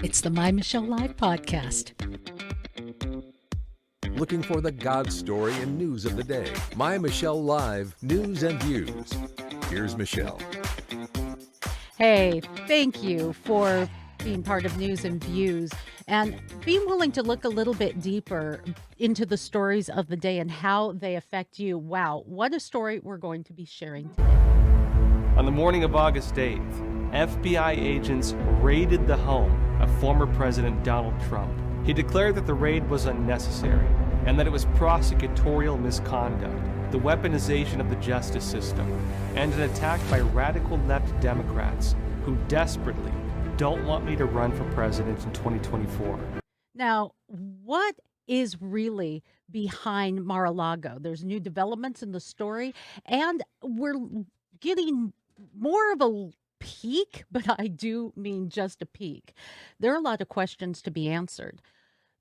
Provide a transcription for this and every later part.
It's the MyMichelleLive Podcast. Looking for the God story and news of the day. My Michelle Live News and Views. Here's Michelle. Hey, thank you for being part of News and Views and being willing to look a little bit deeper into the stories of the day and how they affect you. Wow, what a story we're going to be sharing today. On the morning of August 8th, FBI agents raided the home of former President Donald Trump. He declared that the raid was unnecessary and that it was prosecutorial misconduct, the weaponization of the justice system, and an attack by radical left Democrats who desperately don't want me to run for president in 2024. Now, what is really behind Mar-a-Lago? There's new developments in the story, and we're getting more of a peek, but I do mean just a peek. There are a lot of questions to be answered.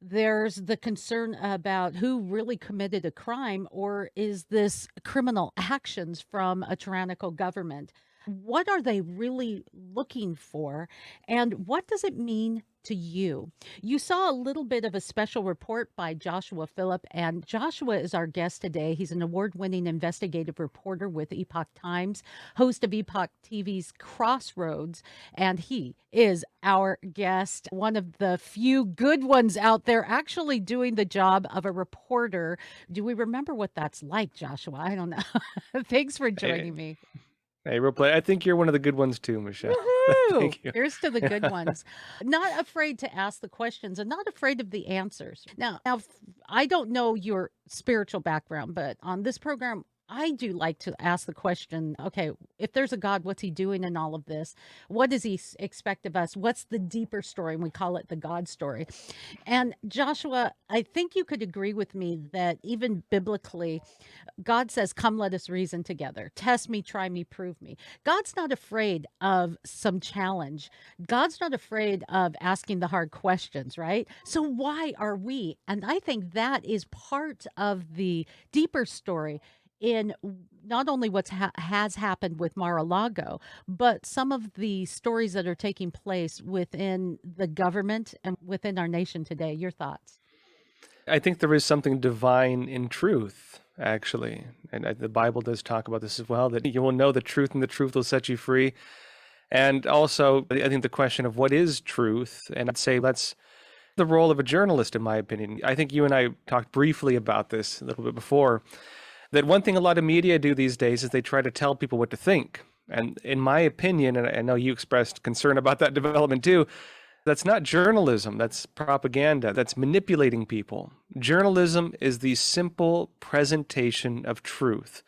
There's the concern about who really committed a crime, or is this criminal actions from a tyrannical government? What are they really looking for? And what does it mean to you? You saw a little bit of a special report by Joshua Phillip, and Joshua is our guest today. He's an award-winning investigative reporter with Epoch Times, host of Epoch TV's Crossroads, and he is our guest, one of the few good ones out there actually doing the job of a reporter. Do we remember what that's like, Joshua? I don't know. Thanks for joining me. Hey, real play. I think you're one of the good ones too, Michelle. Thank you. Here's to the good ones. Not afraid to ask the questions and not afraid of the answers. Now, I don't know your spiritual background, but on this program, I do like to ask the question, okay, if there's a God, what's he doing in all of this? What does he expect of us? What's the deeper story? And we call it the God story. And Joshua, I think you could agree with me that even biblically, God says, come, let us reason together. Test me, try me, prove me. God's not afraid of some challenge. God's not afraid of asking the hard questions, right? So why are we? And I think that is part of the deeper story in not only what has happened with Mar-a-Lago, but some of the stories that are taking place within the government and within our nation today. Your thoughts? I think there is something divine in truth, actually. And the Bible does talk about this as well, that you will know the truth and the truth will set you free. And also, I think the question of what is truth, and I'd say that's the role of a journalist, in my opinion. I think you and I talked briefly about this a little bit before, that one thing a lot of media do these days is they try to tell people what to think. And in my opinion, and I know you expressed concern about that development too, that's not journalism, that's propaganda, that's manipulating people. Journalism is the simple presentation of truth.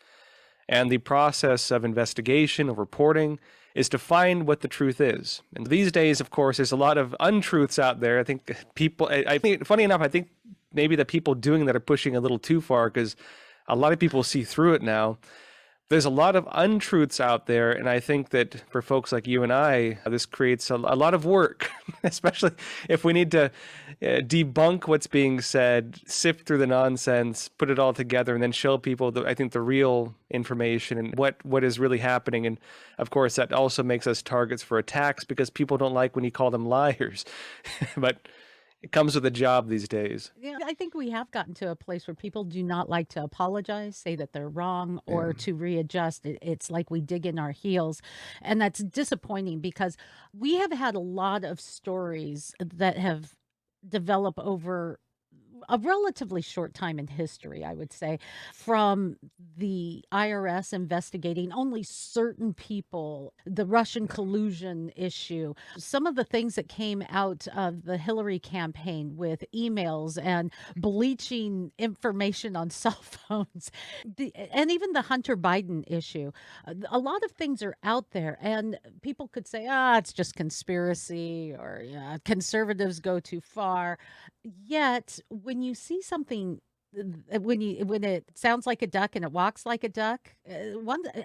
And the process of investigation or reporting is to find what the truth is. And these days, of course, there's a lot of untruths out there. I think funny enough, I think maybe the people doing that are pushing a little too far, because a lot of people see through it now. There's a lot of untruths out there, and I think that for folks like you and I, this creates a lot of work, especially if we need to debunk what's being said, sift through the nonsense, put it all together, and then show people, I think, the real information and what is really happening. And of course, that also makes us targets for attacks because people don't like when you call them liars. But it comes with a job these days. Yeah, I think we have gotten to a place where people do not like to apologize, say that they're wrong, or to readjust. It's like we dig in our heels. And that's disappointing because we have had a lot of stories that have developed over a relatively short time in history, I would say, from the IRS investigating only certain people, the Russian collusion issue, some of the things that came out of the Hillary campaign with emails and bleaching information on cell phones, and even the Hunter Biden issue. A lot of things are out there, and people could say, it's just conspiracy, or conservatives go too far. Yet, when you see something, when it sounds like a duck and it walks like a duck,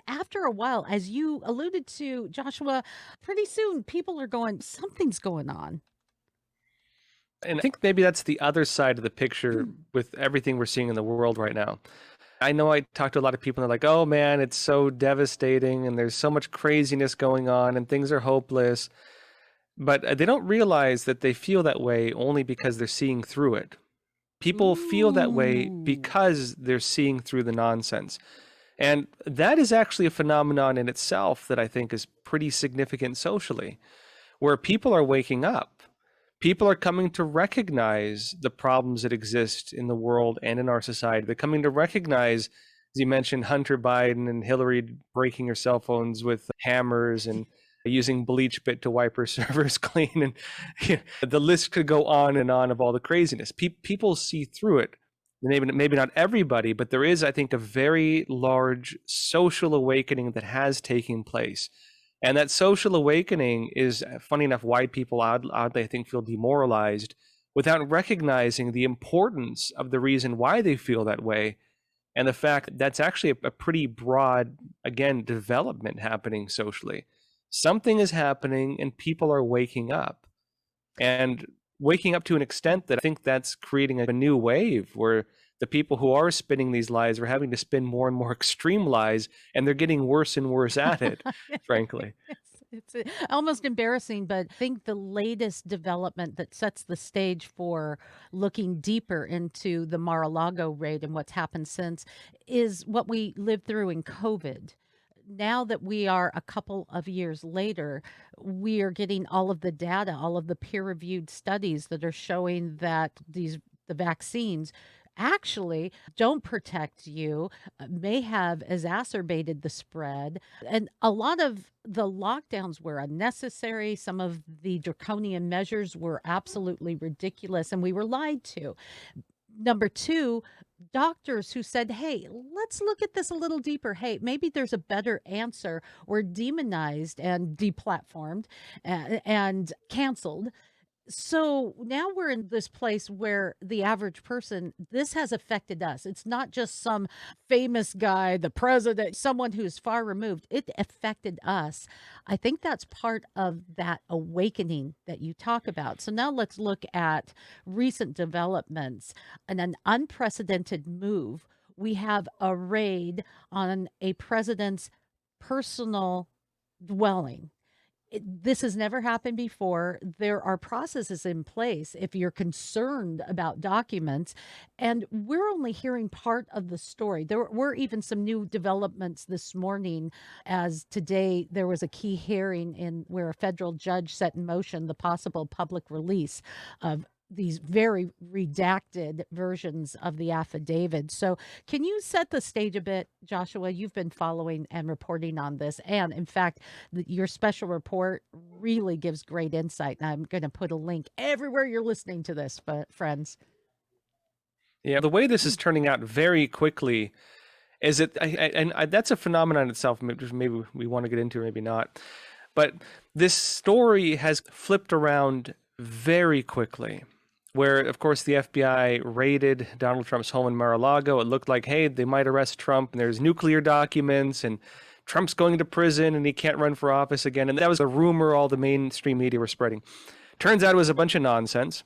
after a while, as you alluded to, Joshua, pretty soon people are going, something's going on. And I think maybe that's the other side of the picture with everything we're seeing in the world right now. I know I talk to a lot of people and they're like, oh man, it's so devastating and there's so much craziness going on and things are hopeless. but they don't realize that they feel that way only because they're seeing through it. People feel that way Ooh. because they're seeing through the nonsense. And that is actually a phenomenon in itself that I think is pretty significant socially, where people are waking up. People are coming to recognize the problems that exist in the world and in our society. They're coming to recognize, as you mentioned, Hunter Biden and Hillary breaking her cell phones with hammers and using bleach bit to wipe her servers clean. And the list could go on and on of all the craziness. People see through it. Maybe not everybody, but there is, I think, a very large social awakening that has taken place. And that social awakening is, funny enough, why people oddly, I think, feel demoralized without recognizing the importance of the reason why they feel that way. And the fact that that's actually a pretty broad, again, development happening socially. Something is happening and people are waking up. And waking up to an extent that I think that's creating a new wave where the people who are spinning these lies are having to spin more and more extreme lies, and they're getting worse and worse at it, frankly. It's almost embarrassing, but I think the latest development that sets the stage for looking deeper into the Mar-a-Lago raid and what's happened since is what we lived through in COVID. Now that we are a couple of years later, we are getting all of the data, all of the peer-reviewed studies that are showing that the vaccines actually don't protect you, may have exacerbated the spread. And a lot of the lockdowns were unnecessary. Some of the draconian measures were absolutely ridiculous, and we were lied to. Number two, doctors who said, hey, let's look at this a little deeper. Hey, maybe there's a better answer, were demonized and deplatformed and canceled. So now we're in this place where the average person, this has affected us. It's not just some famous guy, the president, someone who's far removed. It affected us. I think that's part of that awakening that you talk about. So now let's look at recent developments and an unprecedented move. We have a raid on a president's personal dwelling. This has never happened before. There are processes in place if you're concerned about documents, and we're only hearing part of the story. There were even some new developments this morning, as today there was a key hearing in where a federal judge set in motion the possible public release of these very redacted versions of the affidavit. So, can you set the stage a bit, Joshua? You've been following and reporting on this. And in fact, your special report really gives great insight. And I'm going to put a link everywhere you're listening to this, friends. Yeah, the way this is turning out very quickly is it, and that's a phenomenon itself. Maybe we want to get into, maybe not. But this story has flipped around very quickly, where, of course, the FBI raided Donald Trump's home in Mar-a-Lago. It looked like, hey, they might arrest Trump, and there's nuclear documents, and Trump's going to prison, and he can't run for office again. And that was a rumor all the mainstream media were spreading. Turns out it was a bunch of nonsense.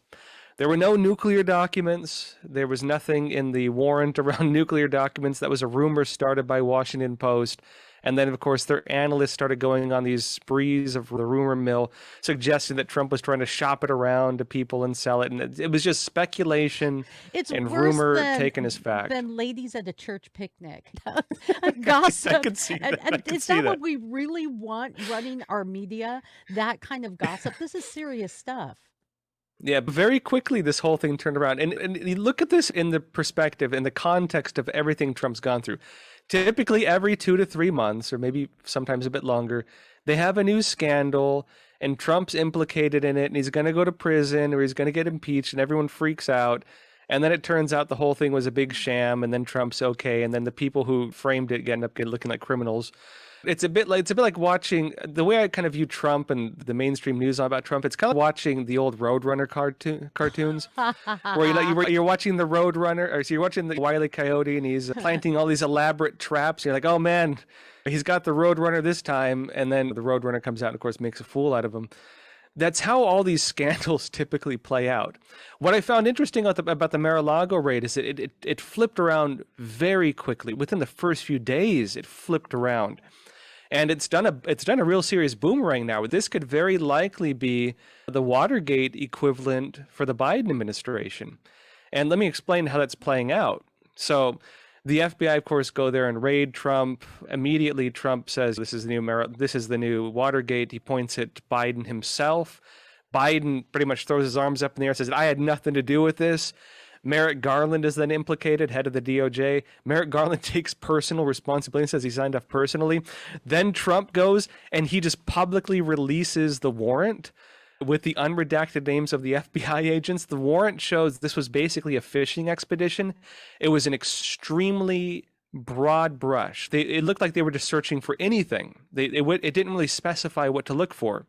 There were no nuclear documents. There was nothing in the warrant around nuclear documents. That was a rumor started by Washington Post. And then, of course, their analysts started going on these sprees of the rumor mill, suggesting that Trump was trying to shop it around to people and sell it. And it was just speculation and rumor taken as fact. Than ladies at a church picnic. Gossip. I could see that. And is that what we really want running our media? That kind of gossip? This is serious stuff. Yeah, but very quickly this whole thing turned around. And you look at this in the perspective, in the context of everything Trump's gone through. Typically every 2 to 3 months, or maybe sometimes a bit longer, they have a new scandal and Trump's implicated in it and he's going to go to prison or he's going to get impeached and everyone freaks out. And then it turns out the whole thing was a big sham and then Trump's okay. And then the people who framed it end up looking like criminals. It's a bit like watching, the way I kind of view Trump and the mainstream news about Trump, it's kind of watching the old Roadrunner cartoons where you're watching the Roadrunner, or so you're watching the Wile E. Coyote and he's planting all these elaborate traps. You're like, oh man, he's got the Roadrunner this time. And then the Roadrunner comes out and of course makes a fool out of him. That's how all these scandals typically play out. What I found interesting about the Mar-a-Lago raid is that it flipped around very quickly. Within the first few days, it flipped around. And it's done a real serious boomerang now. This could very likely be the Watergate equivalent for the Biden administration. And let me explain how that's playing out. So the FBI, of course, go there and raid Trump. Immediately, Trump says, this is the new Watergate. He points at Biden himself. Biden pretty much throws his arms up in the air and says, I had nothing to do with this. Merrick Garland is then implicated, head of the DOJ. Merrick Garland takes personal responsibility and says he signed off personally. Then Trump goes and he just publicly releases the warrant with the unredacted names of the FBI agents. The warrant shows this was basically a fishing expedition. It was an extremely broad brush. It looked like they were just searching for anything. It didn't really specify what to look for.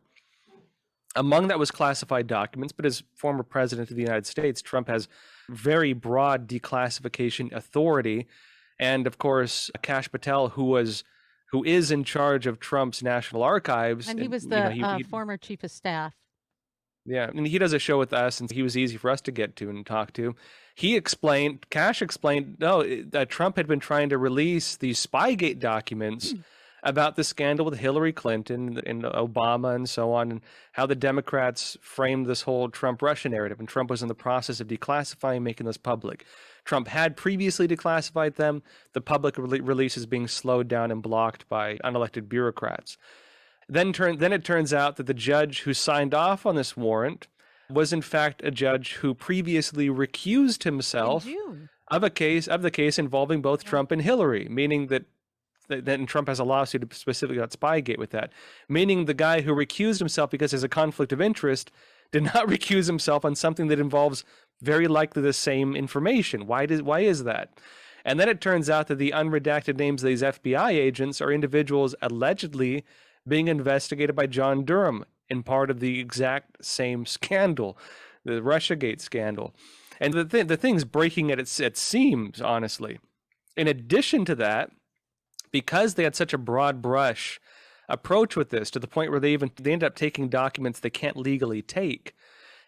Among that was classified documents, but as former president of the United States, Trump has very broad declassification authority. And of course, Kash Patel, who is in charge of Trump's National Archives. And he was the former chief of staff. Yeah, and he does a show with us, and he was easy for us to get to and talk to. Kash explained, that Trump had been trying to release these Spygate documents about the scandal with Hillary Clinton and Obama and so on, and how the Democrats framed this whole Trump-Russia narrative, and Trump was in the process of declassifying, making this public. Trump had previously declassified them. The public release is being slowed down and blocked by unelected bureaucrats. Then it turns out that the judge who signed off on this warrant was in fact a judge who previously recused himself of the case involving both Trump and Hillary, meaning that then Trump has a lawsuit specifically about Spygate with that, meaning the guy who recused himself because there's a conflict of interest did not recuse himself on something that involves very likely the same information. Why is that? And then it turns out that the unredacted names of these FBI agents are individuals allegedly being investigated by John Durham in part of the exact same scandal, the Russiagate scandal. And the thing's breaking at its seams, honestly. In addition to that, because they had such a broad brush approach with this, to the point where they end up taking documents they can't legally take,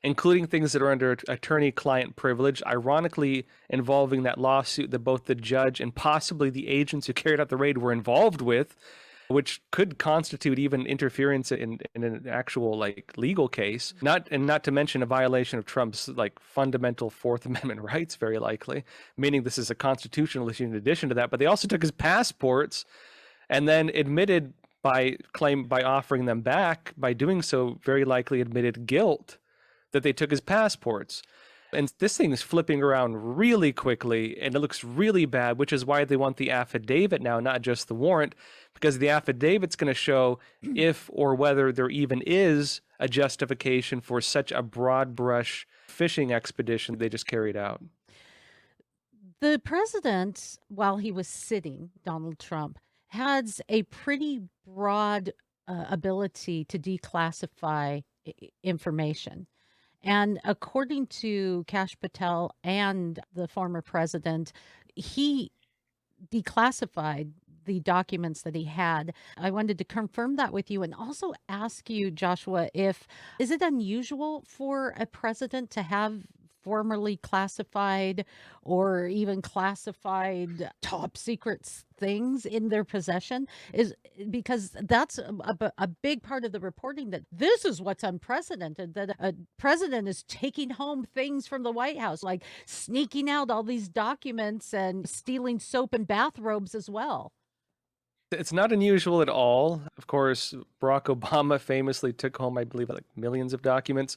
including things that are under attorney-client privilege, ironically involving that lawsuit that both the judge and possibly the agents who carried out the raid were involved with, which could constitute even interference in an actual legal case, not to mention a violation of Trump's fundamental Fourth Amendment rights, very likely, meaning this is a constitutional issue in addition to that. But they also took his passports and then admitted by offering them back, by doing so, very likely admitted guilt that they took his passports. And this thing is flipping around really quickly, and it looks really bad, which is why they want the affidavit now, not just the warrant, because the affidavit's going to show if or whether there even is a justification for such a broad brush fishing expedition they just carried out. The president, while he was sitting, Donald Trump, has a pretty broad ability to declassify information. And according to Kash Patel and the former president, he declassified the documents that he had. I wanted to confirm that with you and also ask you, Joshua, is it unusual for a president to have formerly classified or even classified top secret things in their possession? Is because that's a big part of the reporting, that this is what's unprecedented, that a president is taking home things from the White House, like sneaking out all these documents and stealing soap and bathrobes as well. It's not unusual at all. Of course, Barack Obama famously took home, I believe, millions of documents.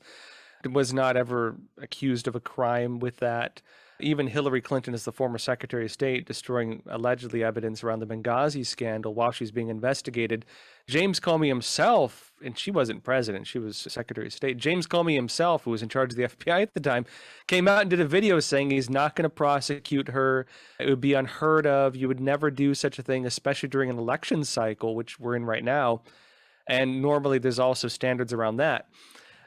Was not ever accused of a crime with that. Even Hillary Clinton, as the former Secretary of State, destroying allegedly evidence around the Benghazi scandal while she's being investigated. James Comey himself, and she wasn't president, she was Secretary of State. James Comey himself, who was in charge of the FBI at the time, came out and did a video saying he's not going to prosecute her. It would be unheard of. You would never do such a thing, especially during an election cycle, which we're in right now. And normally there's also standards around that.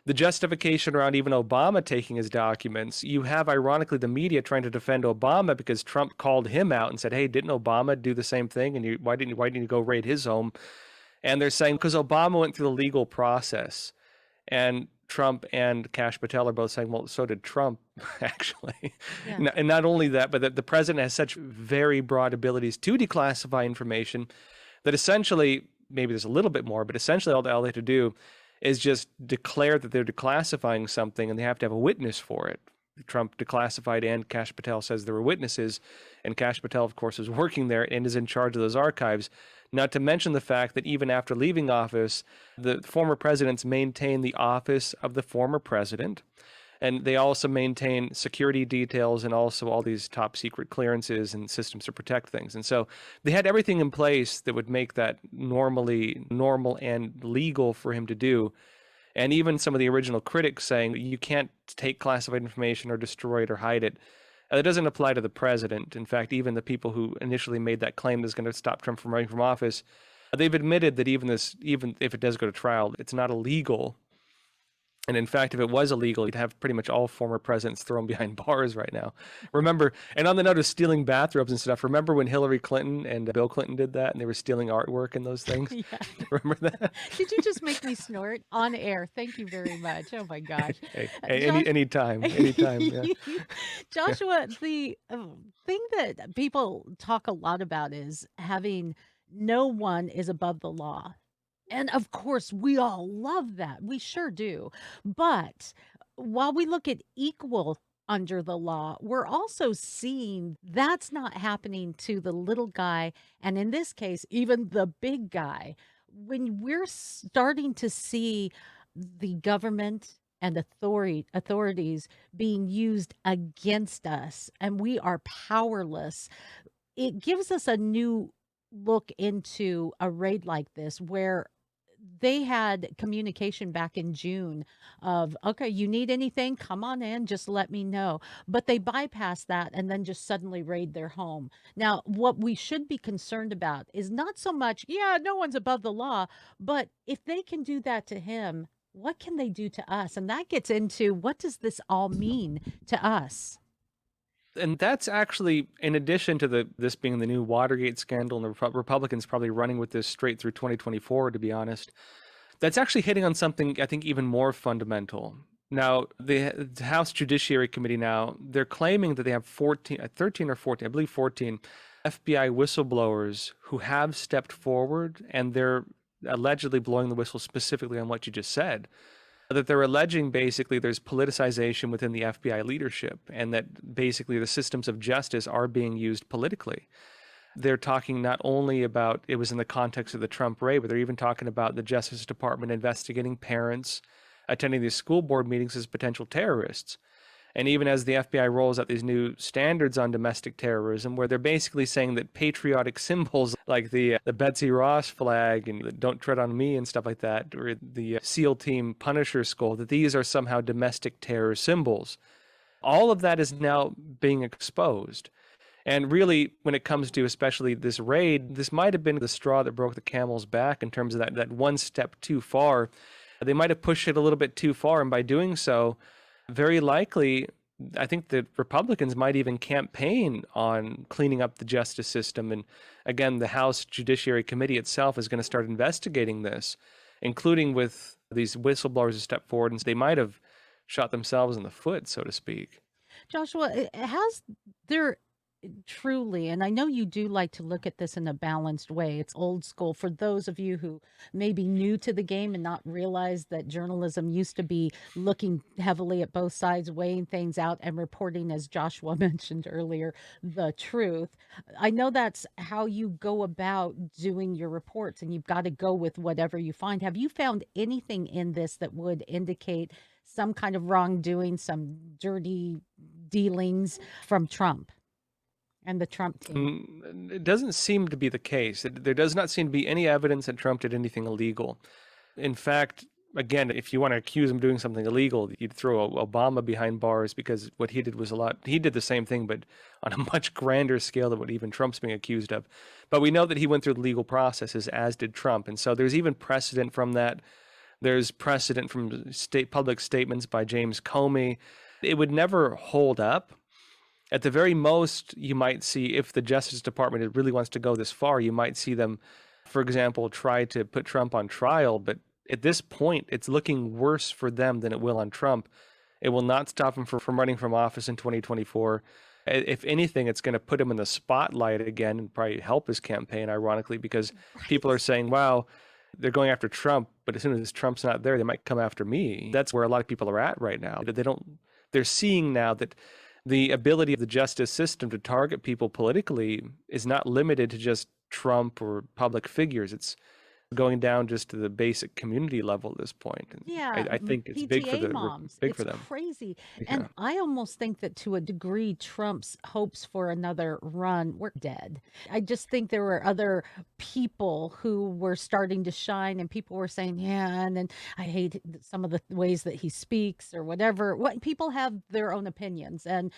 The justification around even Obama taking his documents, you have, ironically, the media trying to defend Obama because Trump called him out and said, hey, didn't Obama do the same thing? And why didn't you go raid his home? And they're saying because Obama went through the legal process. And Trump and Kash Patel are both saying, well, so did Trump, actually. Yeah. And not only that, but that the president has such very broad abilities to declassify information that essentially maybe there's a little bit more, but essentially all they have to do is just declare that they're declassifying something, and they have to have a witness for it. Trump declassified, and Kash Patel says there were witnesses, and Kash Patel, of course, is working there and is in charge of those archives. Not to mention the fact that even after leaving office, the former presidents maintain the office of the former president, and they also maintain security details and also all these top secret clearances and systems to protect things. And so they had everything in place that would make that normal and legal for him to do. And even some of the original critics saying you can't take classified information or destroy it or hide it. That doesn't apply to the president. In fact, even the people who initially made that claim is going to stop Trump from running from office, they've admitted that even if it does go to trial, it's not illegal. And in fact, if it was illegal, you'd have pretty much all former presidents thrown behind bars right now. Remember, and on the note of stealing bathrobes and stuff, remember when Hillary Clinton and Bill Clinton did that and they were stealing artwork and those things? Yeah. Remember that? Did you just make me snort on air? Thank you very much. Oh my gosh. Hey, Josh- anytime. Yeah. Joshua, the thing that people talk a lot about is having no one is above the law. And of course, we all love that. We sure do. But while we look at equal under the law, we're also seeing that's not happening to the little guy. And in this case, even the big guy. When we're starting to see the government and authorities being used against us and we are powerless, it gives us a new look into a raid like this where they had communication back in June of, okay, you need anything, come on in, just let me know. But they bypassed that and then just suddenly raid their home. Now, what we should be concerned about is not so much, yeah, no one's above the law, but if they can do that to him, what can they do to us? And that gets into what does this all mean to us? And that's actually, in addition to this being the new Watergate scandal, and the Republicans probably running with this straight through 2024, to be honest, that's actually hitting on something I think even more fundamental. Now, the House Judiciary Committee now, they're claiming that they have 13 or 14, I believe 14 FBI whistleblowers who have stepped forward, and they're allegedly blowing the whistle specifically on what you just said. That they're alleging basically there's politicization within the FBI leadership and that basically the systems of justice are being used politically. They're talking not only about it was in the context of the Trump raid, but they're even talking about the Justice Department investigating parents attending these school board meetings as potential terrorists. And even as the FBI rolls out these new standards on domestic terrorism, where they're basically saying that patriotic symbols like the Betsy Ross flag and the Don't Tread on Me and stuff like that, or the SEAL Team Punisher skull, that these are somehow domestic terror symbols. All of that is now being exposed. And really, when it comes to especially this raid, this might have been the straw that broke the camel's back in terms of that one step too far. They might have pushed it a little bit too far, and by doing so, very likely, I think the Republicans might even campaign on cleaning up the justice system. And again, the House Judiciary Committee itself is going to start investigating this, including with these whistleblowers who step forward, and they might have shot themselves in the foot, so to speak. Joshua, has there truly, and I know you do like to look at this in a balanced way. It's old school. For those of you who may be new to the game and not realize that journalism used to be looking heavily at both sides, weighing things out and reporting, as Joshua mentioned earlier, the truth. I know that's how you go about doing your reports, and you've got to go with whatever you find. Have you found anything in this that would indicate some kind of wrongdoing, some dirty dealings from Trump and the Trump team? It doesn't seem to be the case. There does not seem to be any evidence that Trump did anything illegal. In fact, again, if you want to accuse him of doing something illegal, you'd throw Obama behind bars, because what he did was he did the same thing, but on a much grander scale than what even Trump's being accused of. But we know that he went through the legal processes, as did Trump. And so there's even precedent from that. There's precedent from public statements by James Comey. It would never hold up. At the very most, you might see, if the Justice Department really wants to go this far, you might see them, for example, try to put Trump on trial. But at this point, it's looking worse for them than it will on Trump. It will not stop him from running from office in 2024. If anything, it's going to put him in the spotlight again and probably help his campaign, ironically, because people are Right. saying, wow, they're going after Trump, but as soon as Trump's not there, they might come after me. That's where a lot of people are at right now. They're seeing now that the ability of the justice system to target people politically is not limited to just Trump or public figures. It's going down just to the basic community level at this point. And Yeah, I think it's PTA moms. big for It's them. crazy. Yeah. And I almost think that to a degree, Trump's hopes for another run were dead. I just think there were other people who were starting to shine, and people were saying, yeah, and then I hate some of the ways that he speaks or whatever. What people have their own opinions. And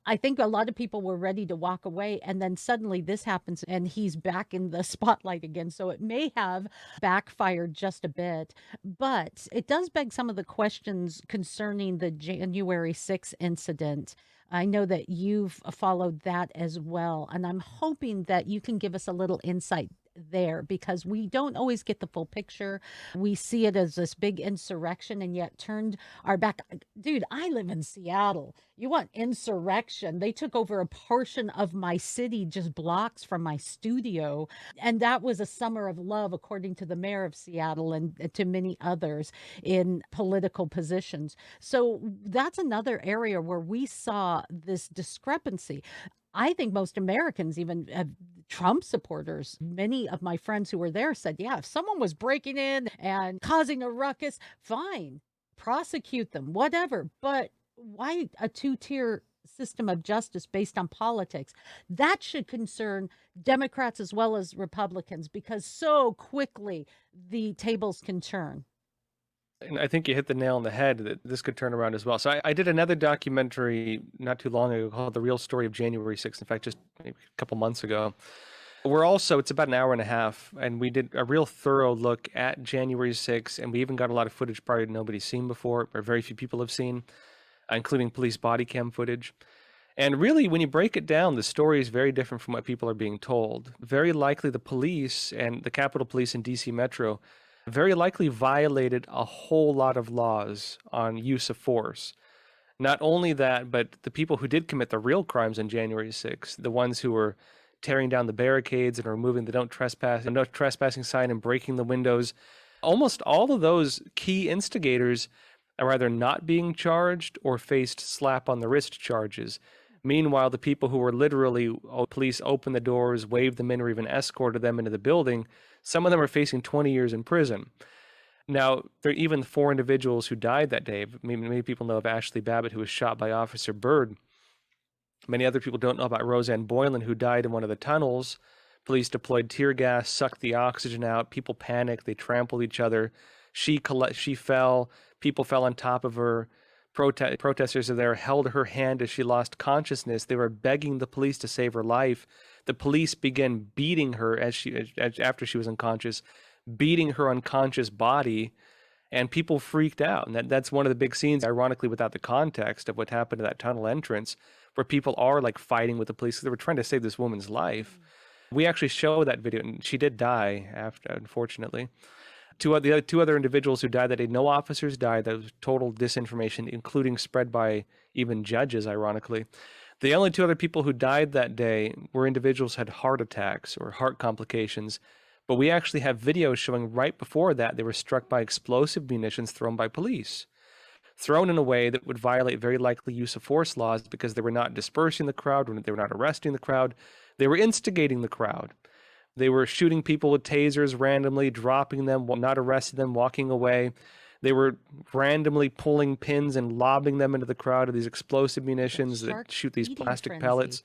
I think a lot of people were ready to walk away, and then suddenly this happens and he's back in the spotlight again. So it may have backfired just a bit, but it does beg some of the questions concerning the January 6th incident. I know that you've followed that as well, and I'm hoping that you can give us a little insight there because we don't always get the full picture. We see it as this big insurrection and yet turned our back. Dude, I live in Seattle. You want insurrection? They took over a portion of my city just blocks from my studio. And that was a summer of love, according to the mayor of Seattle and to many others in political positions. So that's another area where we saw this discrepancy. I think most Americans, even Trump supporters, many of my friends who were there said, yeah, if someone was breaking in and causing a ruckus, fine, prosecute them, whatever. But why a two-tier system of justice based on politics? That should concern Democrats as well as Republicans because so quickly the tables can turn. And I think you hit the nail on the head that this could turn around as well. So I did another documentary not too long ago called The Real Story of January 6th. In fact, just maybe a couple months ago. It's about an hour and a half, and we did a real thorough look at January 6th, and we even got a lot of footage probably nobody's seen before, or very few people have seen, including police body cam footage. And really, when you break it down, the story is very different from what people are being told. Very likely the police and the Capitol Police in DC Metro very likely violated a whole lot of laws on use of force. Not only that, but the people who did commit the real crimes on January 6th, the ones who were tearing down the barricades and removing the no trespassing sign and breaking the windows, almost all of those key instigators are either not being charged or faced slap on the wrist charges. Meanwhile, the people who were literally, police opened the doors, waved them in, or even escorted them into the building, some of them are facing 20 years in prison. Now, there are even 4 individuals who died that day. Many people know of Ashley Babbitt, who was shot by Officer Byrd. Many other people don't know about Roseanne Boylan, who died in one of the tunnels. Police deployed tear gas, sucked the oxygen out. People panicked. They trampled each other. She fell. People fell on top of her. Protesters are there, held her hand as she lost consciousness. They were begging the police to save her life. The police began beating her after she was unconscious, beating her unconscious body, and people freaked out. And that's one of the big scenes, ironically, without the context of what happened to that tunnel entrance, where people are like fighting with the police. They were trying to save this woman's life. We actually show that video, and she did die after, unfortunately. The two other individuals who died that day, no officers died. That was total disinformation, including spread by even judges, ironically. The only 2 other people who died that day were individuals who had heart attacks or heart complications. But we actually have videos showing right before that they were struck by explosive munitions thrown by police, thrown in a way that would violate very likely use of force laws because they were not dispersing the crowd, they were not arresting the crowd, they were instigating the crowd. They were shooting people with tasers randomly, dropping them, not arresting them, walking away. They were randomly pulling pins and lobbing them into the crowd of these explosive munitions that shoot these plastic pellets.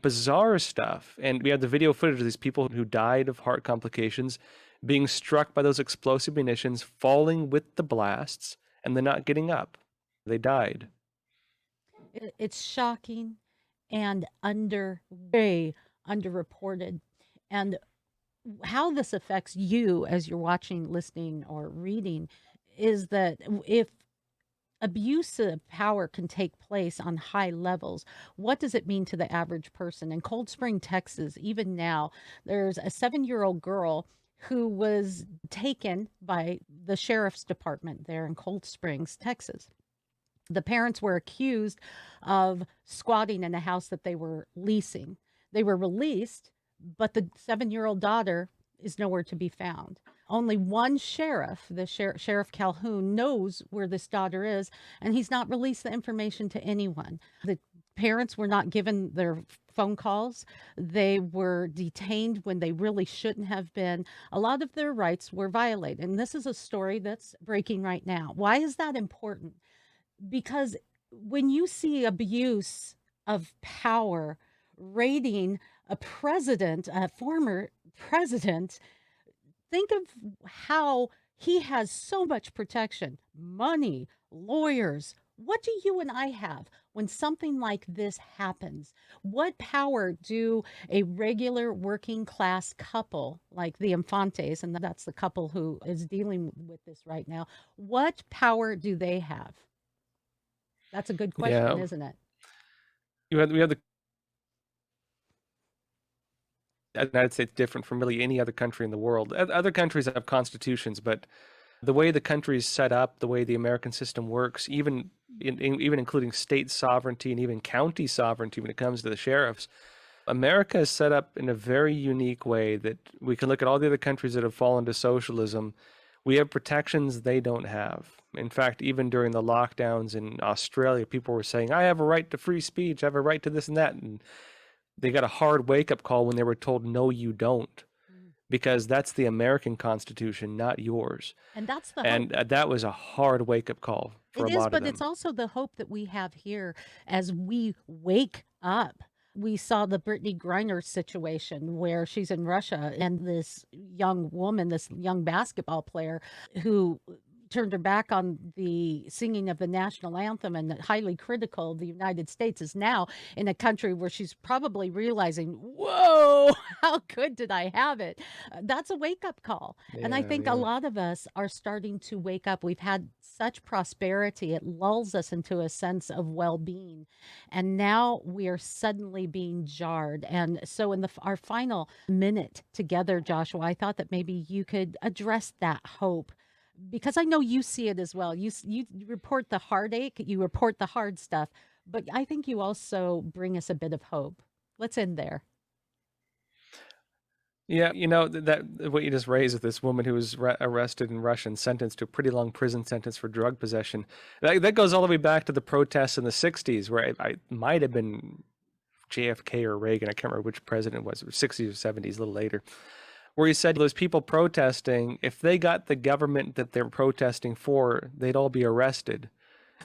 Bizarre stuff. And we had the video footage of these people who died of heart complications being struck by those explosive munitions, falling with the blasts, and then not getting up. They died. It's shocking and way underreported. And how this affects you as you're watching, listening, or reading is that if abusive power can take place on high levels, what does it mean to the average person? In Cold Spring, Texas, even now, there's a 7-year-old girl who was taken by the sheriff's department there in Cold Springs, Texas. The parents were accused of squatting in a house that they were leasing. They were released, but the 7-year-old daughter is nowhere to be found. Only one sheriff, Sheriff Calhoun, knows where this daughter is, and he's not released the information to anyone. The parents were not given their phone calls. They were detained when they really shouldn't have been. A lot of their rights were violated. And this is a story that's breaking right now. Why is that important? Because when you see abuse of power raiding a president, a former president, think of how he has so much protection, money, lawyers. What do you and I have when something like this happens? What power do a regular working class couple like the Infantes, and that's the couple who is dealing with this right now, what power do they have? That's a good question, Yeah, isn't it? we have the United States different from really any other country in the world. Other countries have constitutions, but the way the country is set up, the way the American system works, even including state sovereignty and even county sovereignty when it comes to the sheriffs, America is set up in a very unique way that we can look at all the other countries that have fallen to socialism. We have protections they don't have. In fact, even during the lockdowns in Australia, people were saying, I have a right to free speech, I have a right to this and that. And they got a hard wake-up call when they were told, no, you don't, because that's the American Constitution, not yours. And that's the And hope. that was a hard wake-up call for It a is, lot of but them. it's also the hope that we have here as we wake up. We saw the Brittany Griner situation where she's in Russia and this young woman, this young basketball player who turned her back on the singing of the national anthem and highly critical of the United States is now in a country where she's probably realizing, whoa, how good did I have it? That's a wake up call. And I think a lot of us are starting to wake up. We've had such prosperity, it lulls us into a sense of well being. And now we are suddenly being jarred. And so, in our final minute together, Joshua, I thought that maybe you could address that hope because I know you see it as well. You report the heartache, you report the hard stuff, but I think you also bring us a bit of hope. Let's end there. Yeah, that what you just raised with this woman who was arrested in Russia and sentenced to a pretty long prison sentence for drug possession. That goes all the way back to the protests in the 60s, where I might have been JFK or Reagan. I can't remember which president it was 60s or 70s, a little later, where he said those people protesting, if they got the government that they're protesting for, they'd all be arrested.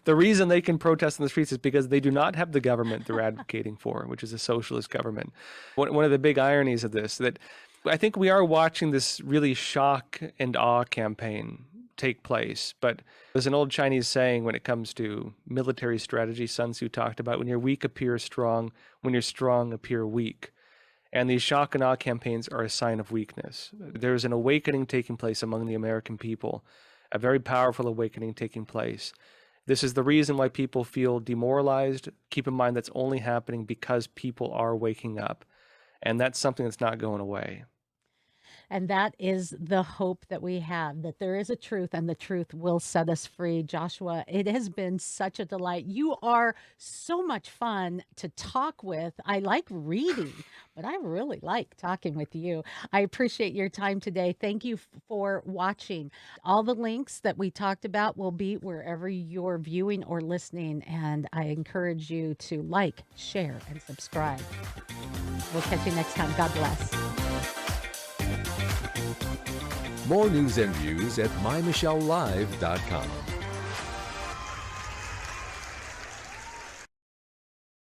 The reason they can protest in the streets is because they do not have the government they're advocating for, which is a socialist government. One of the big ironies of this, that I think we are watching this really shock and awe campaign take place. But there's an old Chinese saying when it comes to military strategy, Sun Tzu talked about, when you're weak, appear strong. When you're strong, appear weak. And these shock and awe campaigns are a sign of weakness. There's an awakening taking place among the American people, a very powerful awakening taking place. This is the reason why people feel demoralized. Keep in mind that's only happening because people are waking up. And that's something that's not going away. And that is the hope that we have, that there is a truth and the truth will set us free. Joshua, it has been such a delight. You are so much fun to talk with. I like reading, but I really like talking with you. I appreciate your time today. Thank you for watching. All the links that we talked about will be wherever you're viewing or listening. And I encourage you to like, share, and subscribe. We'll catch you next time. God bless. More news and views at MyMichelleLive.com.